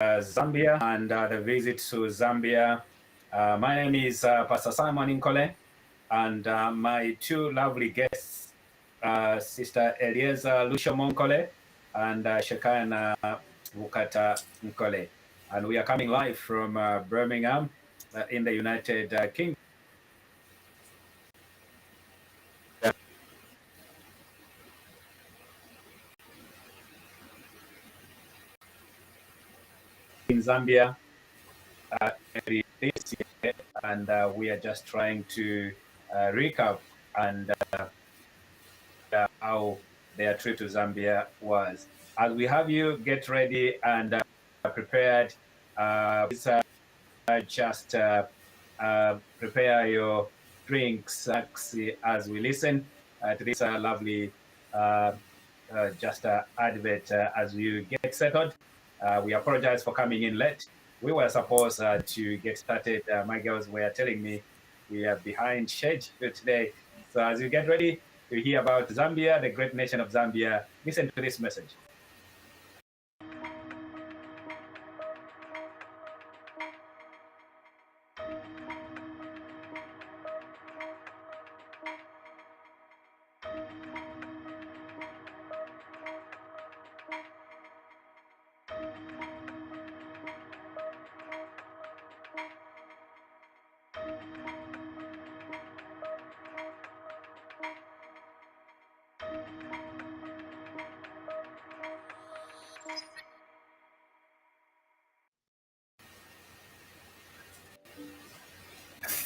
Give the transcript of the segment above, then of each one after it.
Zambia and the visit to Zambia. My name is Pastor Simon Nkole, and my two lovely guests, Sister Elieza Lushomo Nkole and Shekana Wukata Nkole. And we are coming live from Birmingham in the United Kingdom. In Zambia this year, and we are just trying to recap and how their trip to Zambia was. As we have you get ready and prepared, please just prepare your drinks as we listen to this lovely just advert as you get settled. We apologize for coming in late. We were supposed to get started. My girls were telling me we are behind schedule today. So as you get ready to hear about Zambia, the great nation of Zambia, listen to this message.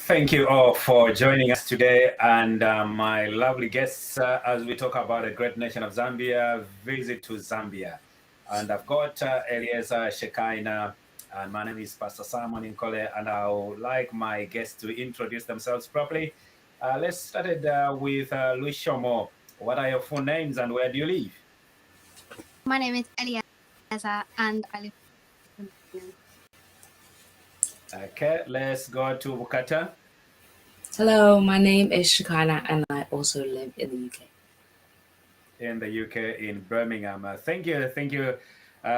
Thank you all for joining us today, and my lovely guests as we talk about the great nation of Zambia, visit to Zambia. And I've got Elieza Shekaina, and my name is Pastor Simon Nkole, and I would like my guests to introduce themselves properly. Let's start it with Luis Shomo. What are your full names and where do you live? My name is Elieza, and I live in Birmingham. Okay, let's go to Bukata. Hello, my name is Shekana and I also live in the UK. In the UK, in Birmingham. Thank you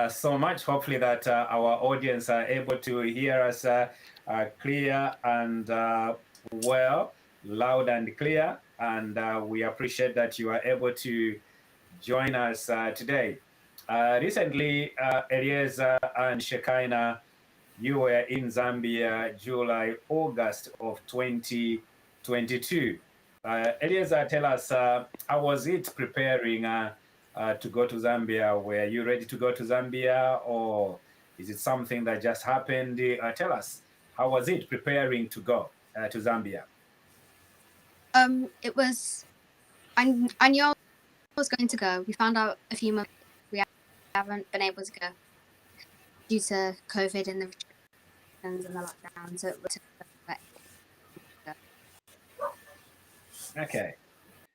so much. Hopefully that our audience are able to hear us clear and well, loud and clear. And we appreciate that you are able to join us today. Recently, Elieza and Shekina, you were in Zambia July, August of 2022. Elieza, tell us, how was it preparing to go to Zambia? Were you ready to go to Zambia, or is it something that just happened? Tell us, how was it preparing to go to Zambia? It was. I knew I was going to go. We found out a few months. We haven't been able to go due to COVID and the restrictions and the lockdown. So it was. Okay.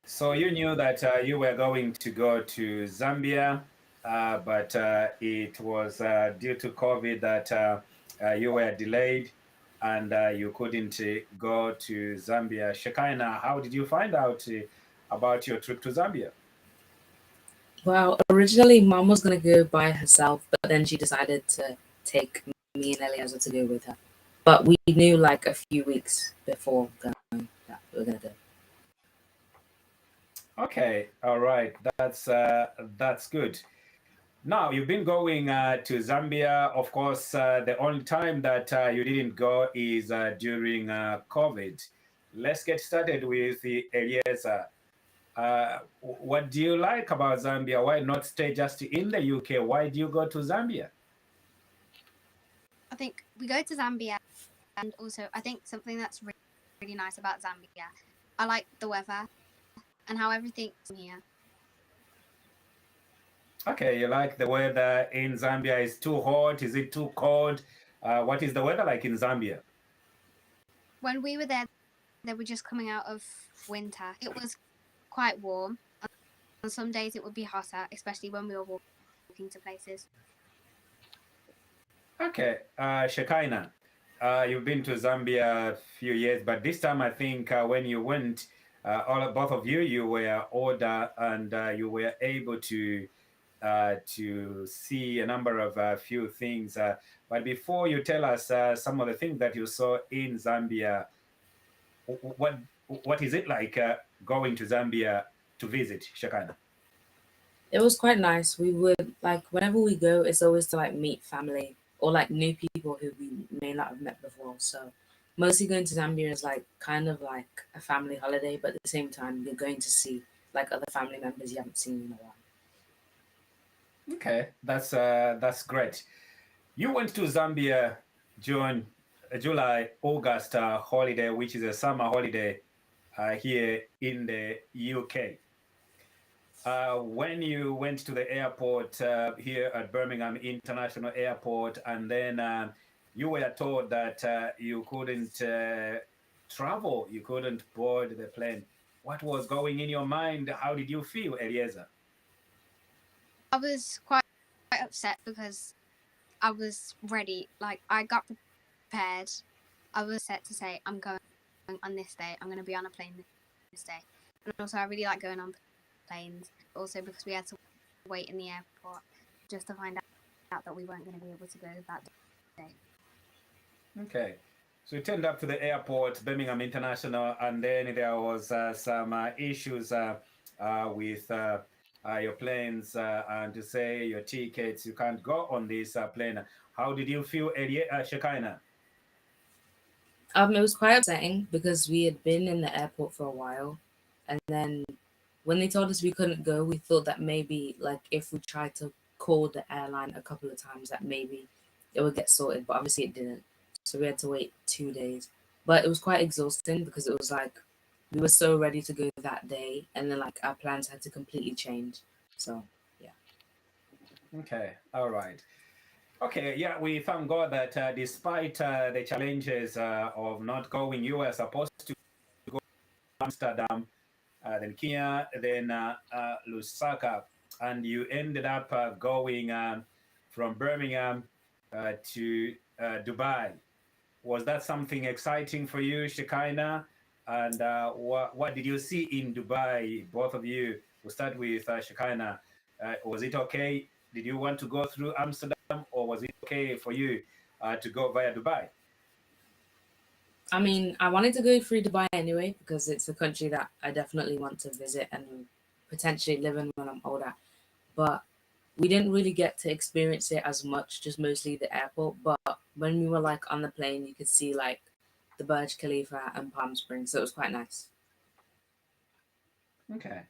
So you knew that you were going to go to Zambia, but it was due to COVID that you were delayed and you couldn't go to Zambia. Shekina, how did you find out about your trip to Zambia? Well, originally Mom was going to go by herself, but then she decided to take me and Eliezer to go with her. But we knew like a few weeks before going that we were going to go. Okay, all right, that's good. Now you've been going to Zambia. Of course, the only time that you didn't go is during COVID. Let's get started with the Elieza. What do you like about Zambia? Why not stay just in the UK? Why do you go to Zambia? I think we go to Zambia, and also I think something that's really, really nice about Zambia. I like the weather and how everything's here. Okay, you like the weather in Zambia? Is too hot? Is it too cold? What is the weather like in Zambia? When we were there, they were just coming out of winter. It was quite warm. On some days it would be hotter, especially when we were walking to places. Okay, Shekina, you've been to Zambia a few years, but this time I think when you went, both of you, you were older and you were able to to see a number of few things. But before you tell us some of the things that you saw in Zambia, what what is it like going to Zambia to visit, Shakana? It was quite nice. We would like whenever we go, it's always to like meet family or like new people who we may not have met before. So mostly going to Zambia is like kind of like a family holiday, but at the same time you're going to see like other family members you haven't seen in a while. Okay, that's great. You went to Zambia June, July, August holiday, which is a summer holiday here in the UK. When you went to the airport here at Birmingham International Airport, and then you were told that you couldn't travel, you couldn't board the plane. What was going in your mind? How did you feel, Eliezer? I was quite upset because I was ready. Like I got prepared. I was set to say I'm going on this day. I'm going to be on a plane this day. And also, I really like going on planes. Also, because we had to wait in the airport just to find out that we weren't going to be able to go that day. Okay. So you turned up to the airport, Birmingham International, and then there was some issues with your planes and to say your tickets, you can't go on this plane. How did you feel, Shekina? It was quite upsetting because we had been in the airport for a while, and then when they told us we couldn't go, we thought that maybe like if we tried to call the airline a couple of times, that maybe it would get sorted, but obviously it didn't. So we had to wait 2 days. But it was quite exhausting because it was like we were so ready to go that day, and then like our plans had to completely change. So yeah. Okay, all right. Okay, yeah, we thank God that despite the challenges of not going, you were supposed to go to Amsterdam, then Kenya, then Lusaka, and you ended up going from Birmingham to Dubai. Was that something exciting for you, Shekinah? And what did you see in Dubai? Both of you. We'll start with Shekinah. Was it okay? Did you want to go through Amsterdam, or was it okay for you to go via Dubai? I mean, I wanted to go through Dubai anyway because it's a country that I definitely want to visit and potentially live in when I'm older. But we didn't really get to experience it as much, just mostly the airport. But when we were like on the plane, you could see like the Burj Khalifa and Palm Springs, so it was quite nice. Okay.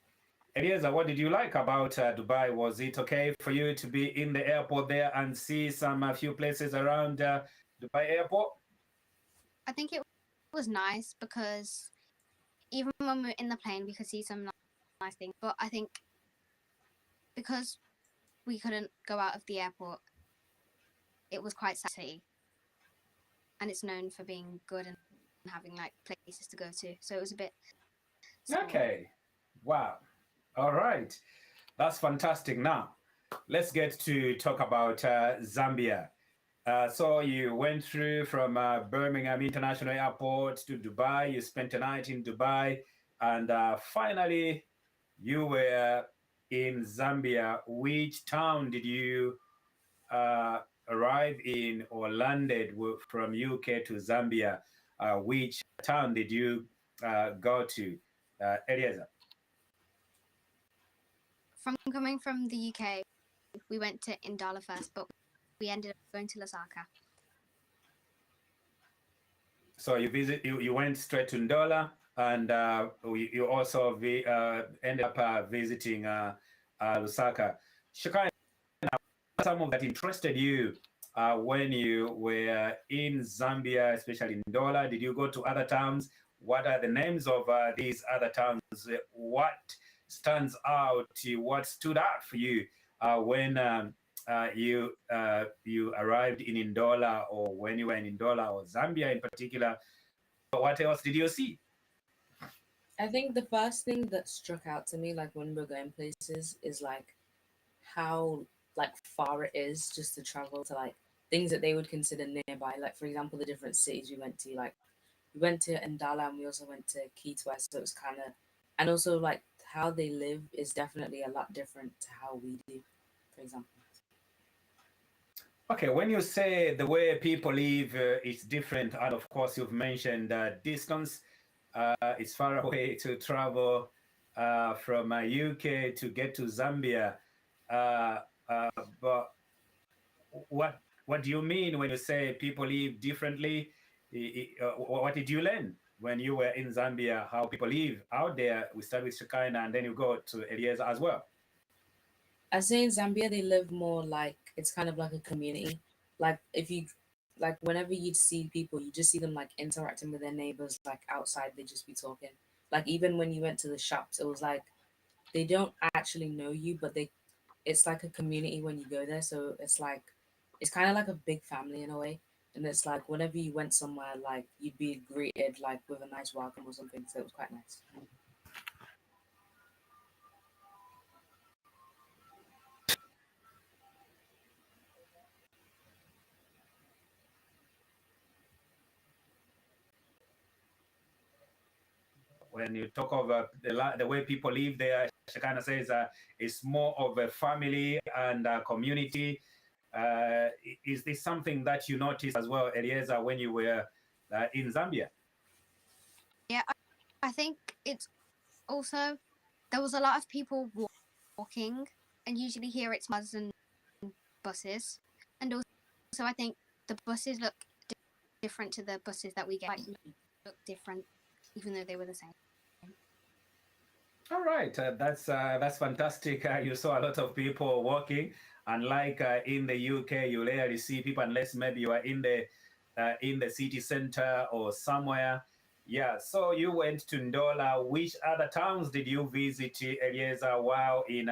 Elieza, what did you like about Dubai? Was it okay for you to be in the airport there and see some few places around Dubai airport? I think it was nice because even when we were in the plane, we could see some nice things. But I think because we couldn't go out of the airport, it was quite sad, and it's known for being good and having like places to go to. So it was a bit small. Okay. Wow. All right. That's fantastic. Now, let's get to talk about Zambia. So you went through from Birmingham International Airport to Dubai. You spent a night in Dubai, and finally, you were in Zambia. Which town did you uh, arrive in or landed from UK to Zambia? Which town did you go to, Eliezer? From coming from the UK, we went to Indala first, but we ended up going to Lusaka. So you went straight to Ndola, and you also ended up visiting Lusaka. Shakai, some of that interested you when you were in Zambia, especially Ndola. Did you go to other towns? What are the names of these other towns? What stands out? What stood out for you when you arrived in Ndola, or when you were in Ndola or Zambia in particular? What else did you see? I think the first thing that struck out to me, like when we're going places, is like how like far it is just to travel to like things that they would consider nearby. Like for example, the different cities we went to. Like we went to Ndala and we also went to Kitwe, so it was kind of, and also like how they live is definitely a lot different to how we do. for example. Okay, when you say the way people live is different, and of course you've mentioned distance, it's far away to travel from UK to get to Zambia. Uh, but what do you mean when you say people live differently? What did you learn when you were in Zambia? How people live out there? We start with Shekinah, and then you go to Eliezer as well. I say in Zambia they live more like it's kind of like a community. Like if you like whenever you'd see people, you just see them like interacting with their neighbors, like outside they just be talking. Like even when you went to the shops, it was like they don't actually know you, but they it's like a community when you go there. So it's kind of like a big family in a way. And it's like whenever you went somewhere, like you'd be greeted like with a nice welcome or something. So it was quite nice. When you talk of the way people live there, Shekinah says it's more of a family and a community. Is this something that you noticed as well, Eliezer, when you were in Zambia? Yeah, I think it's also there was a lot of people walking, and usually here it's cars and buses, and also I think the buses look different to the buses that we get. Like, look different, even though they were the same. All right, that's fantastic. You saw a lot of people walking, and like in the UK, you rarely see people unless maybe you are in the city center or somewhere. Yeah. So you went to Ndola. Which other towns did you visit, Eliezer, while in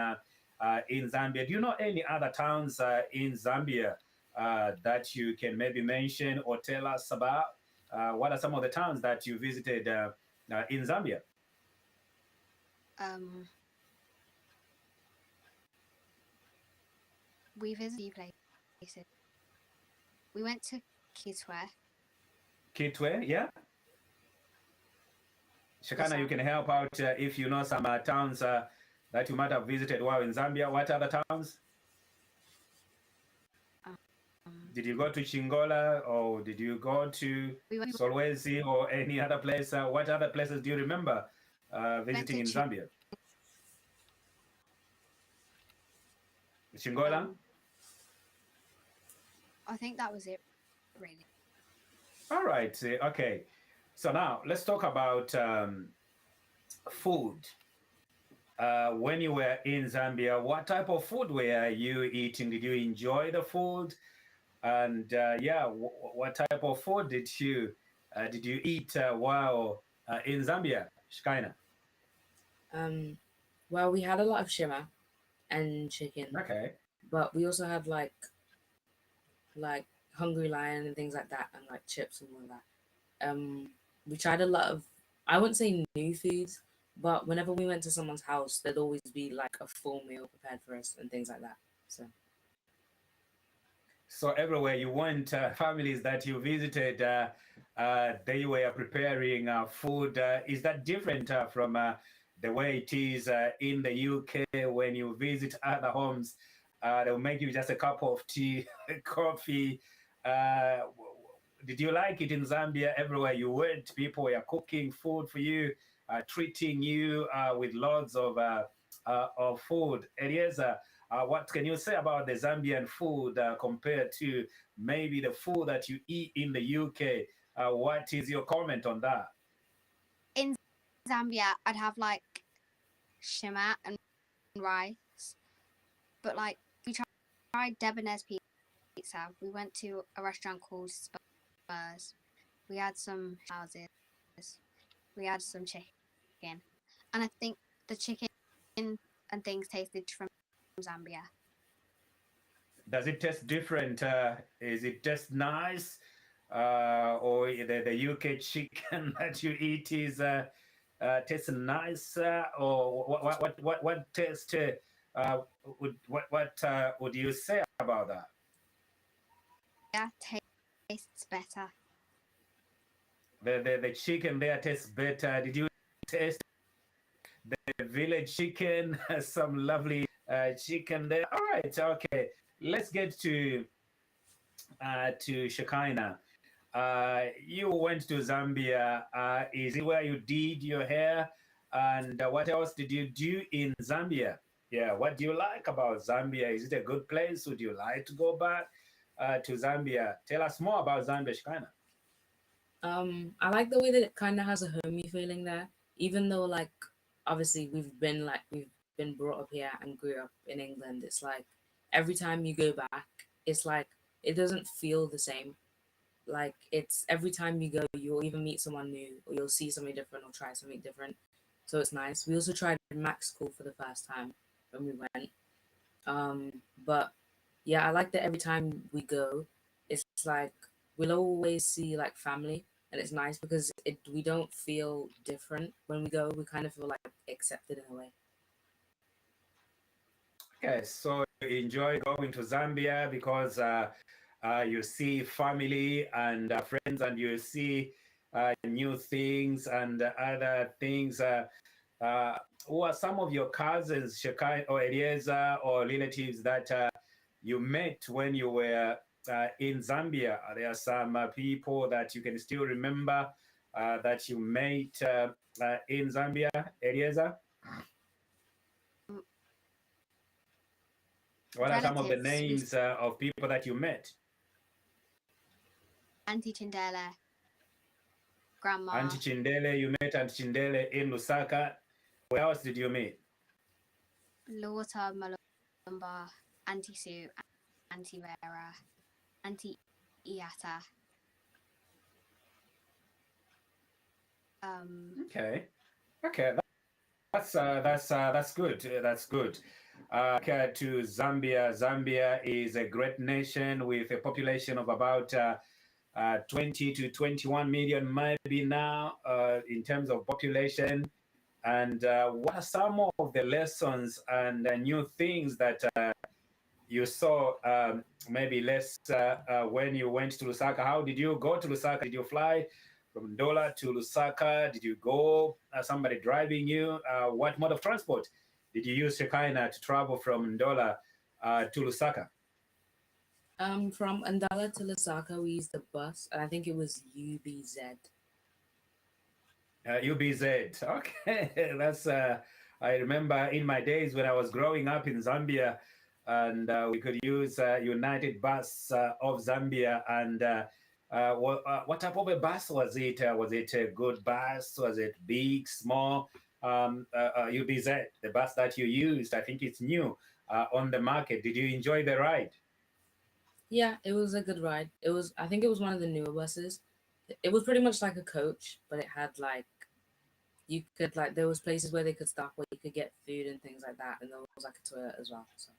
Zambia? Do you know any other towns in Zambia that you can maybe mention or tell us about? What are some of the towns that you visited in Zambia? We visited places. We went to Kitwe. Kitwe, yeah. Shekinah, you can help out if you know some towns that you might have visited while in Zambia. What other towns? Did you go to Chingola or did you go to Solwezi or any other place? What other places do you remember visiting in Zambia? Chingola? I think that was it, really. All right. Okay. So now let's talk about food. When you were in Zambia, what type of food were you eating? Did you enjoy the food? And yeah, what type of food did you eat while in Zambia, Shekinah? Well, we had a lot of shima and chicken, Okay. but we also had like Hungry Lion and things like that, and like chips and all of that. We tried a lot of I wouldn't say new foods, but whenever we went to someone's house, there'd always be like a full meal prepared for us and things like that. So everywhere you went, families that you visited, they were preparing food. Is that different from the way it is in the UK when you visit other homes? They'll make you just a cup of tea, coffee. Did you like it in Zambia? Everywhere you went, people were cooking food for you, treating you with lots of food. Eliezer, what can you say about the Zambian food compared to maybe the food that you eat in the UK? What is your comment on that? In Zambia, I'd have like shima and rice, but like we tried Debonairs pizza. We went to a restaurant called Spurs. We had some houses. We had some chicken, and I think the chicken and things tasted from Zambia. Does it taste different? Is it just nice, or the UK chicken that you eat is tastes nice, or what taste? Would you say about that? Yeah, tastes better. The chicken there tastes better. Did you taste the village chicken? Some lovely chicken there. All right, okay. Let's get to Shekinah. You went to Zambia. Is it where you did your hair? And what else did you do in Zambia? Yeah, what do you like about Zambia? Is it a good place? Would you like to go back to Zambia? Tell us more about Zambia, Shekinah. I like the way that it kind of has a homey feeling there, even though like obviously we've been brought up here and grew up in England. It's like every time you go back, it's like it doesn't feel the same. Like it's every time you go, you'll either meet someone new or you'll see something different or try something different. So it's nice. We also tried Mac School for the first time when we went. But yeah, I like that every time we go, it's like we'll always see like family, and it's nice because we don't feel different when we go. We kind of feel like accepted in a way. Okay, so you enjoy going to Zambia because you see family and friends, and you see new things and other things. Who are some of your cousins, Shekinah or Eliezer, or relatives that you met when you were in Zambia? Are there some people that you can still remember that you met in Zambia, Eliezer? What are some of the Relatives, names of people that you met? Auntie Chindele, Grandma, Auntie Chindele, you met Auntie Chindele in Lusaka. Where else did you meet? Lota Malumba, Auntie Sue, Auntie Vera, Auntie Iata. Okay, okay, that's good. That's good. Okay, to Zambia. Zambia is a great nation with a population of about 20 to 21 million, maybe now, in terms of population. And what are some of the lessons and new things that you saw maybe less when you went to Lusaka? How did you go to Lusaka? Did you fly from Ndola to Lusaka? Did you go somebody driving you? What mode of transport did you use, Shekinah, to travel from Ndola to Lusaka? From Andala to Lusaka, we used the bus, and I think it was UBZ. UBZ. Okay, that's. I remember in my days when I was growing up in Zambia, and we could use United Bus of Zambia. And what type of a bus was it? Was it a good bus? Was it big, small? UBZ, the bus that you used, I think it's new on the market. Did you enjoy the ride? Yeah, it was a good ride. It was, I think it was one of the newer buses. It was pretty much like a coach, but it had like you could like there was places where they could stop where you could get food and things like that, and there was like a toilet as well. So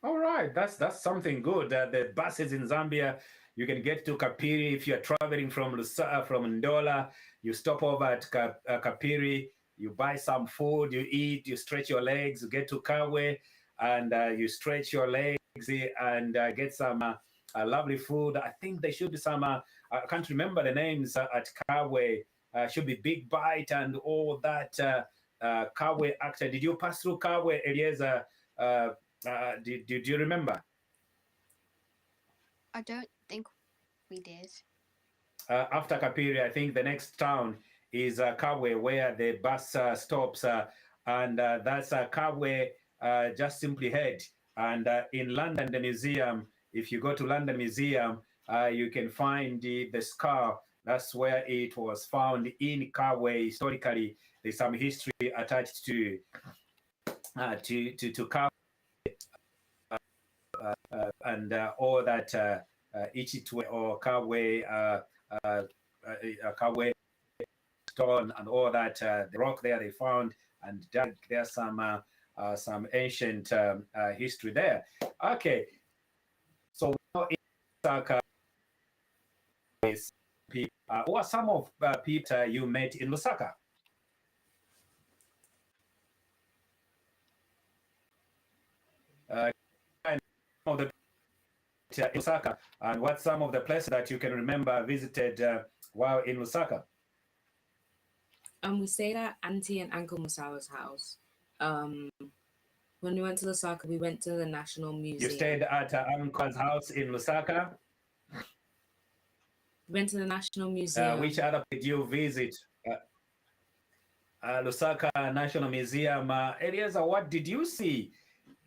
All right, that's something good. The buses in Zambia, you can get to Kapiri if you're traveling from from Ndola. You stop over at Kapiri, you buy some food, you eat, you stretch your legs, you get to Kawe, and you stretch your legs and get some lovely food. I think there should be some. I can't remember the names at Kawe. Should be Big Bite and all that. Kawe. Actually, did you pass through Kawe, Eliezer? Do you remember? I don't think we did. After Kapiri, I think the next town is Kawe, where the bus stops, and that's Kawe. Just simply head. And in London, the museum, if you go to London Museum, you can find the scar. That's where it was found in Kawe. Historically, there's some history attached to Kawe. And all that Ichitwe or Kawe stone and all that the rock there they found, and there's some ancient history there. Okay, so in Lusaka, who are some of people you met in Lusaka? Of the in Lusaka, and what's some of the places that you can remember visited while in Lusaka? we stayed at Auntie and Uncle Musawa's house. When we went to Lusaka, we went to the National You Museum. stayed at Uncle's house in Lusaka. We went to the National Museum. Which other did you visit? Lusaka National Museum. Elieza, what did you see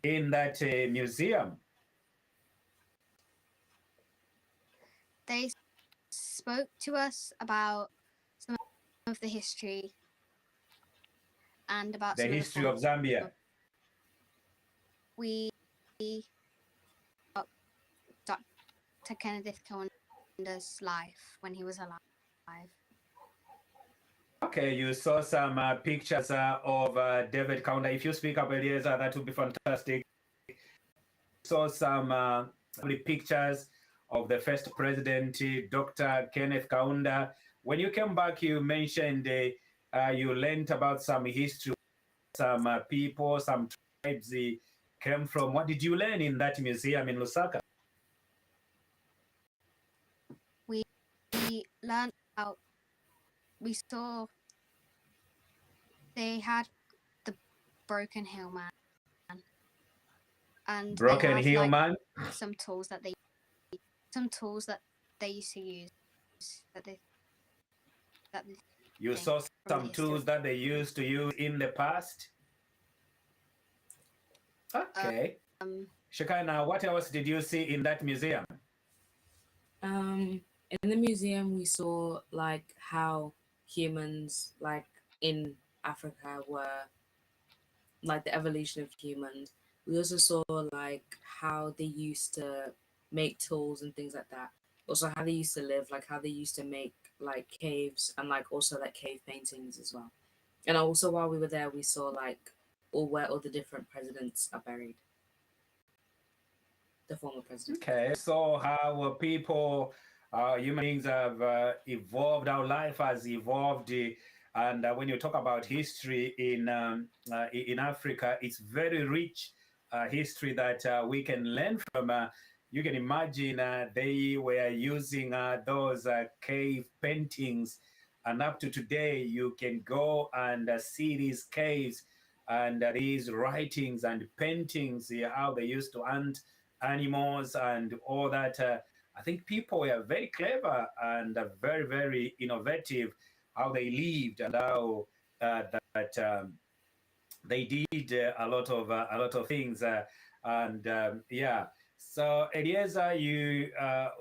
in that museum? They spoke to us about some of the history and about The some history of of Zambia. We got Dr. Kenneth Kawanda's life when he was alive. Okay, you saw some pictures of David Kaunda. If you speak up, Elieza, that would be fantastic. Saw some pictures of the first president, Dr. Kenneth Kaunda. When you came back, you mentioned you learned about some history, some people, some tribes came from. What did you learn in that museum in Lusaka? We learned about, we saw they had the Broken Hill Man. And Broken Hill Man? Some tools that they used to use you saw some tools that they used to use in the past? Okay. Shekinah, what else did you see in that museum? In the museum, we saw like how humans, like in Africa, were like the evolution of humans. We also saw like how they used to make tools and things like that. Also, how they used to live, like how they used to make like caves and like also like cave paintings as well. And also, while we were there, we saw like where all the different presidents are buried. The former president. Okay, so how people, human beings have evolved, our life has evolved. And when you talk about history in Africa, it's very rich history that we can learn from. You can imagine they were using those cave paintings, and up to today, you can go and see these caves and these writings and paintings, how they used to hunt animals and all that. I think people were very clever and very, very innovative how they lived and how they did a lot of things. Yeah. So Elieza, you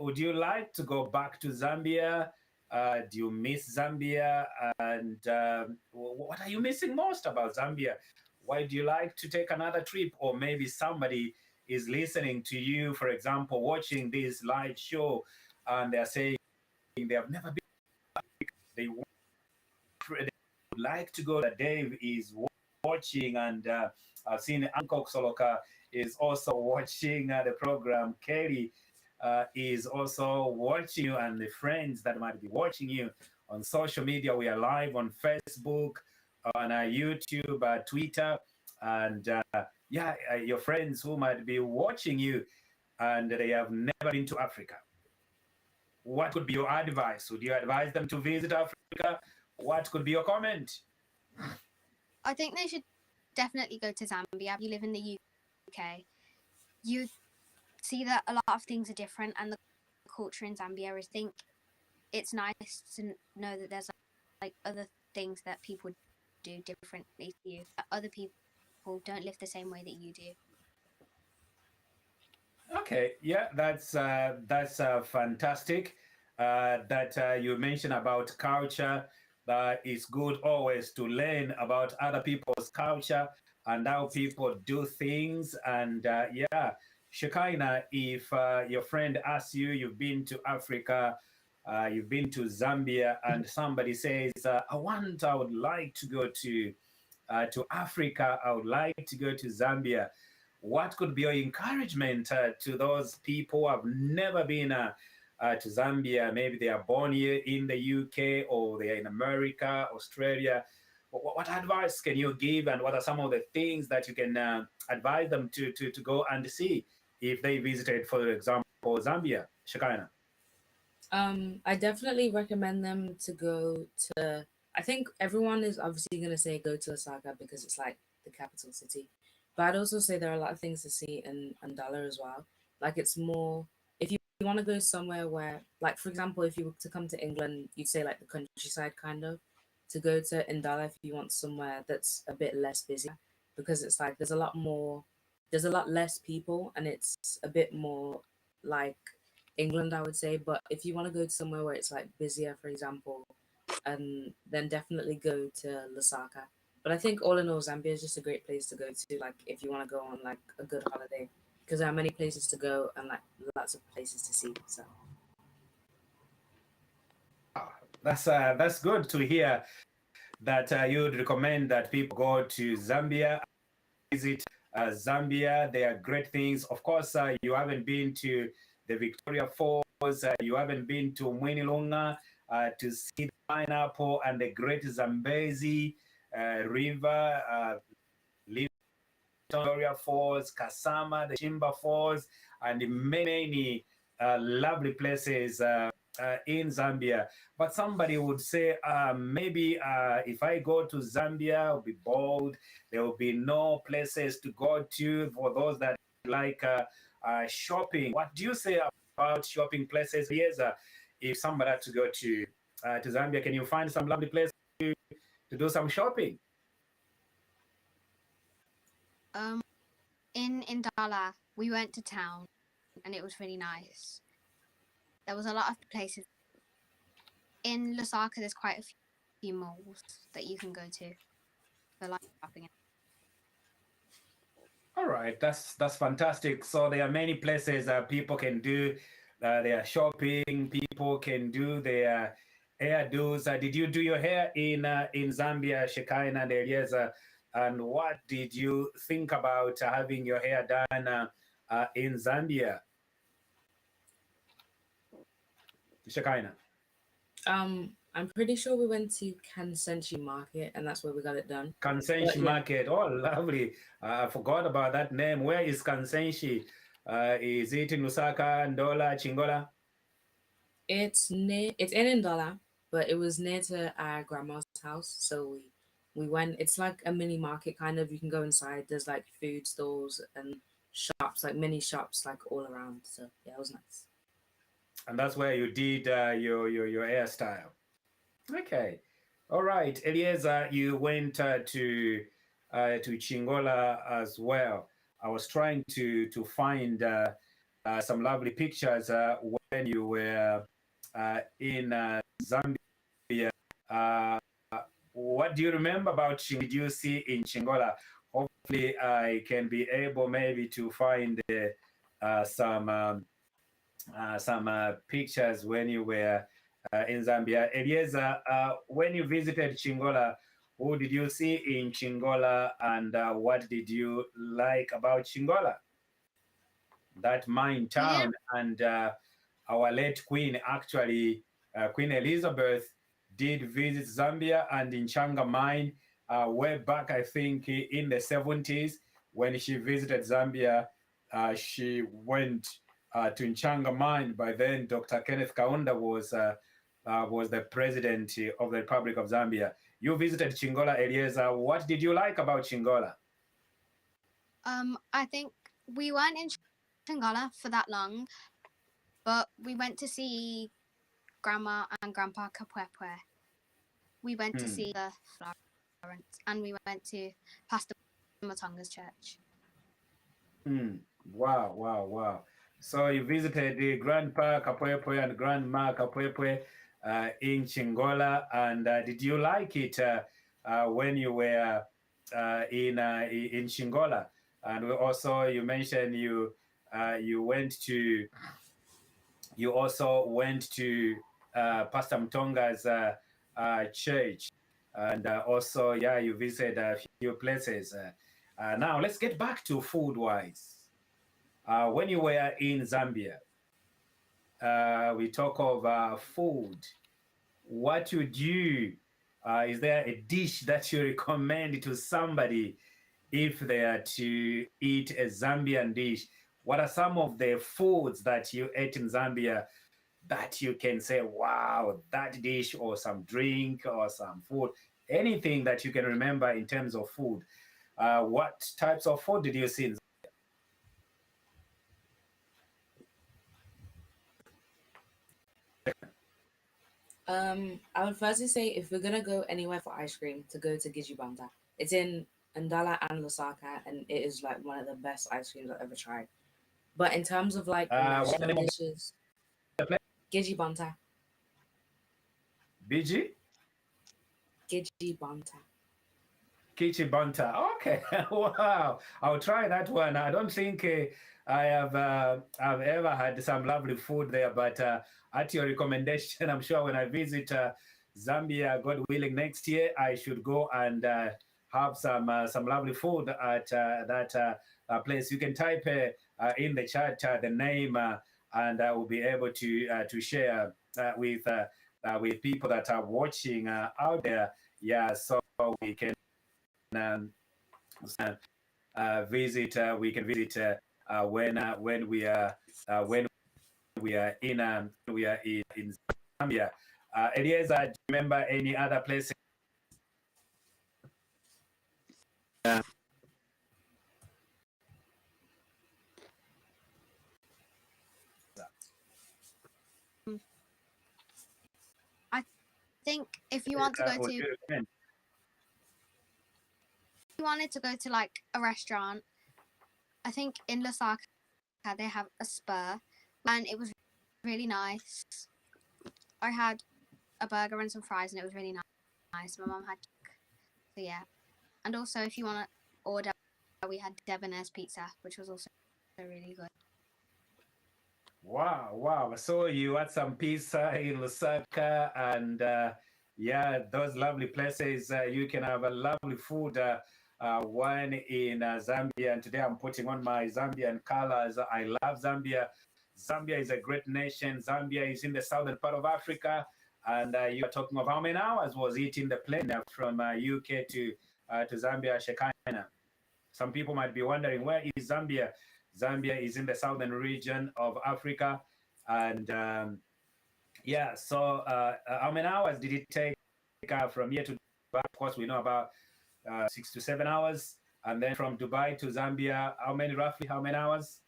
would you like to go back to Zambia? Do you miss Zambia? And what are you missing most about Zambia? Why do you like to take another trip? Or maybe somebody is listening to you, for example, watching this live show, and they're saying they have never been. They would like to go. That Dave is watching, and I've seen Uncle Soloka is also watching the program. Kelly is also watching you, and the friends that might be watching you on social media. We are live on Facebook, on YouTube, Twitter, and your friends who might be watching you and they have never been to Africa. What could be your advice? Would you advise them to visit Africa? What could be your comment? I think they should definitely go to Zambia. You live in the UK. You see that a lot of things are different, and the culture in Zambia is, I think it's nice to know that there's like other things that people do differently to you, that other people don't live the same way that you do. Okay, yeah, that's fantastic. That you mentioned about culture. It's good always to learn about other people's culture and how people do things. And yeah, Shekinah, if your friend asks you, you've been to Africa, you've been to Zambia, and somebody says, I would like to go to Africa, I would like to go to Zambia. What could be your encouragement to those people who have never been to Zambia? Maybe they are born here in the UK or they are in America, Australia. What advice can you give, and what are some of the things that you can advise them to go and see if they visited, for example, Zambia? Shekinah. I definitely recommend them to go to. I think everyone is obviously going to say go to Osaka because it's like the capital city. But I'd also say there are a lot of things to see in Andala as well. Like it's more if you want to go somewhere where, like for example, if you were to come to England, you'd say like the countryside kind of. To go to Indala if you want somewhere that's a bit less busy, because it's like there's a lot less people, and it's a bit more like England, I would say. But if you want to go to somewhere where it's like busier, for example, then definitely go to Lusaka. But I think all in all, Zambia is just a great place to go to, like if you want to go on like a good holiday, because there are many places to go and like lots of places to see. So That's good to hear that you would recommend that people go to Zambia, visit Zambia. There are great things. Of course, you haven't been to the Victoria Falls, you haven't been to Mwinilunga to see the pineapple and the great Zambezi River, Victoria Falls, Kasama, the Chimba Falls, and many lovely places in Zambia. But somebody would say, maybe if I go to Zambia, I'll be bored. There will be no places to go to for those that like shopping. What do you say about shopping places? Yes, if somebody had to go to Zambia, can you find some lovely place to do some shopping? In Indala, we went to town, and it was really nice. There was a lot of places. In Lusaka, there's quite a few malls that you can go to for like shopping. All right, that's fantastic. So there are many places people can do their shopping. People can do their hairdos. Did you do your hair in Zambia, Shekaina and Eliezer? And what did you think about having your hair done in Zambia, Shekaina? I'm pretty sure we went to Kansenshi Market, and that's where we got it done. Kansenshi Market. Oh, lovely. I forgot about that name. Where is Kansenshi? Is it in Lusaka, Ndola, Chingola? It's in Ndola, but it was near to our grandma's house, so we went. It's like a mini market kind of. You can go inside. There's like food stores and shops, like mini shops, like all around. So yeah, it was nice. And that's where you did your hairstyle. Okay, all right, Eliezer, you went to Chingola as well. I was trying to find some lovely pictures when you were in Zambia. What do you remember about Chingola? Did you see in Chingola? Hopefully, I can be able maybe to find some pictures when you were in Zambia. Eliezer, when you visited Chingola, who did you see in Chingola, and what did you like about Chingola? That mine town, and our late queen, actually, Queen Elizabeth, did visit Zambia and in Changa mine way back, I think, in the 70s. When she visited Zambia, she went to Nchanga mine. By then, Dr. Kenneth Kaunda was the president of the Republic of Zambia. You visited Chingola, Eliezer. What did you like about Chingola? I think we weren't in Chingola for that long, but we went to see Grandma and Grandpa Kapwepwe. We went to see the Florence, and we went to Pastor Matonga's church. Wow. So you visited the Grandpa Kapwepwe and Grandma Kapwepwe in Chingola, and did you like it when you were in Chingola? And also, you mentioned you also went to Pastor Mtonga's church, and also you visited a few places. Now let's get back to food-wise. When you were in Zambia, we talk of food. What would you? Is there a dish that you recommend to somebody if they are to eat a Zambian dish? What are some of the foods that you ate in Zambia that you can say, wow, that dish, or some drink or some food, anything that you can remember in terms of food? what types of food did you see? I would firstly say if we're gonna go anywhere for ice cream, to go to Gijibanta. It's in Ndala and Lusaka, and it is like one of the best ice creams I've ever tried. But in terms of like What's the national name of dishes, the place? Gijibanta, BG? Gijibanta. Kichibanta. Okay, wow. I'll try that one. I don't think I've ever had some lovely food there, but at your recommendation, I'm sure when I visit Zambia, God willing, next year, I should go and have some lovely food at that place. You can type in the chat the name, and I will be able to share with people that are watching out there. Yeah, so we can visit. We can visit when we are in Zambia. Eliezer, do you remember any other places? I think if you want to go to, if you wanted to go to like a restaurant, I think in Lusaka they have a spur, and it was really nice. I had a burger and some fries, and it was really nice. My mom had, so yeah. And also, if you want to order, we had Debonair's pizza, which was also really good. Wow. So you had some pizza in Lusaka, and yeah, those lovely places. You can have a lovely food when in Zambia. And today I'm putting on my Zambian colors. I love Zambia. Zambia is a great nation. Zambia is in the southern part of Africa. And you are talking of how many hours was it in the plane from UK to Zambia, Shekinah? Some people might be wondering, where is Zambia? Zambia is in the southern region of Africa. And yeah, so how many hours did it take from here to Dubai? Of course, we know about 6 to 7 hours. And then from Dubai to Zambia, roughly how many hours?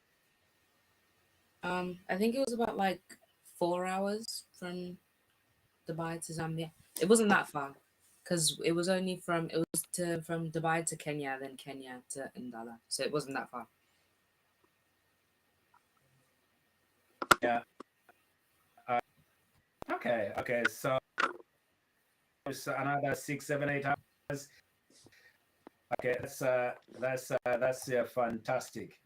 I think it was about like 4 hours from Dubai to Zambia. It wasn't that far because it was from Dubai to Kenya, then Kenya to Ndala. So it wasn't that far. Yeah. Okay. So it's another 6, 7, 8 hours. Okay, that's fantastic.